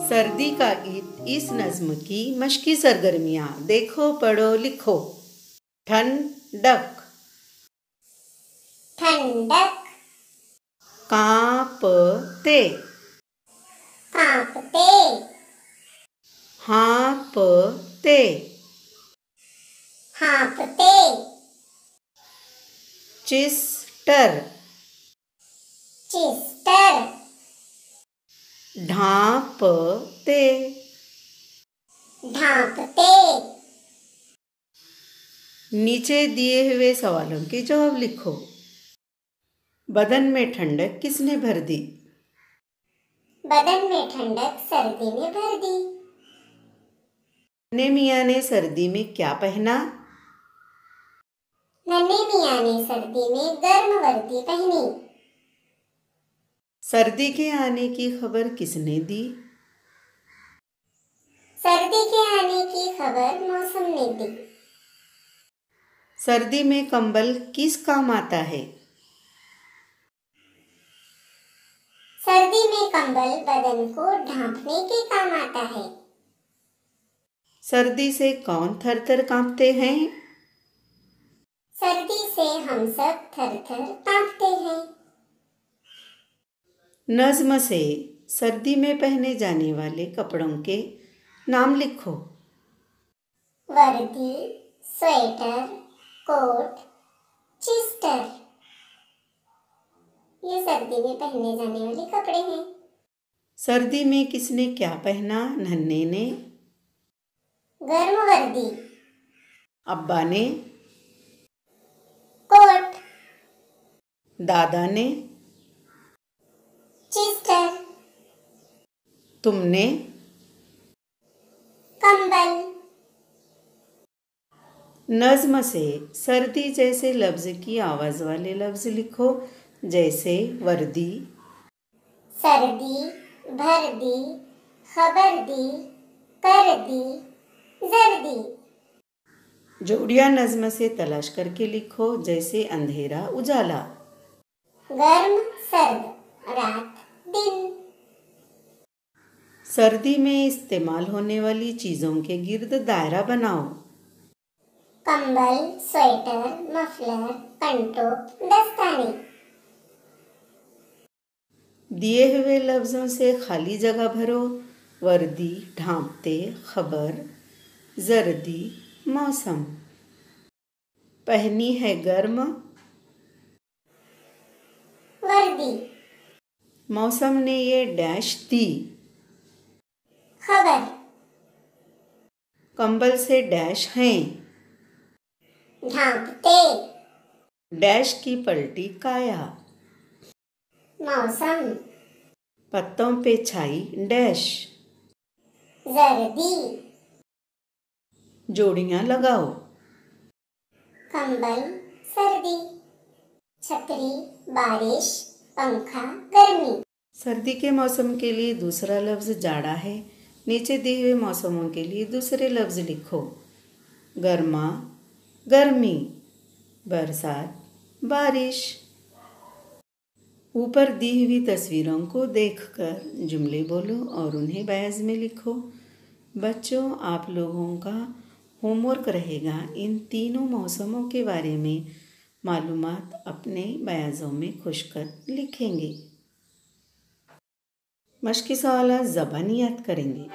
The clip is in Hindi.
सर्दी का गीत इस नज्म की मशकी सरगर्मियाँ देखो पढ़ो लिखो। ठंडक ठंडक, कांपते कांपते, हाँपते हाँपते, चिस्टर चिस्टर, ढांपते ढांपते। नीचे दिए हुए सवालों के जवाब लिखो। बदन में ठंडक किसने भर दी? बदन में ठंडक सर्दी ने भर दी। नन्हे मियाँ ने सर्दी में क्या पहना? नन्हे मियाँ ने सर्दी में गर्म वर्दी पहनी। सर्दी के आने की खबर किसने दी? सर्दी के आने की खबर मौसम ने दी। सर्दी में कंबल किस काम आता है? सर्दी में कंबल बदन को ढांपने के काम आता है। सर्दी से कौन थर-थर कांपते हैं? सर्दी से हम सब थर-थर कांपते हैं। नज्म से सर्दी में पहने जाने वाले कपड़ों के नाम लिखो। वर्दी, स्वेटर, कोट, चिस्टर, ये सर्दी में पहने जाने वाले कपड़े हैं। सर्दी में किसने क्या पहना? नन्हे ने गर्म वर्दी, अब्बा ने, कोट, दादा ने, चिस्टर, तुमने, कंबल। नज्म से सर्दी जैसे लफ्ज़ की आवाज़ वाले लफ्ज़ लिखो, जैसे वर्दी, सर्दी, भर दी, खबर दी, कर दी, जर्दी। जोड़ियाँ नज्म से तलाश करके लिखो, जैसे अंधेरा उजाला, गर्म सर्द, रात दिन। सर्दी में इस्तेमाल होने वाली चीज़ों के गिर्द दायरा बनाओ। कंबल, स्वेटर, मफलर, कंटो, दस्ताने। दिए हुए लफ्ज़ों से खाली जगह भरो। वर्दी, ढांपते, खबर, जर्दी, मौसम। पहनी है गर्म वर्दी, मौसम ने ये डैश दी। खबर, कंबल से डैश हैं। ढांपते, डैश की पलटी काया। मौसम, पत्तों पे छाई डैश। जर्दी, जोड़ियाँ लगाओ। कंबल, सर्दी, छतरी, बारिश, पंखा, गर्मी। सर्दी के मौसम के लिए दूसरा लफ्ज़ जाड़ा है। नीचे दिए हुए मौसमों के लिए दूसरे लफ्ज़ लिखो। गर्मा, गर्मी, बरसात, बारिश। ऊपर दी हुई तस्वीरों को देखकर जुमले बोलो और उन्हें बयाज़ में लिखो। बच्चों, आप लोगों का होमवर्क रहेगा इन तीनों मौसमों के बारे में मालूमात अपने बयाज़ों में खुशकर लिखेंगे। मश्की सवाल ज़बानी याद करेंगे।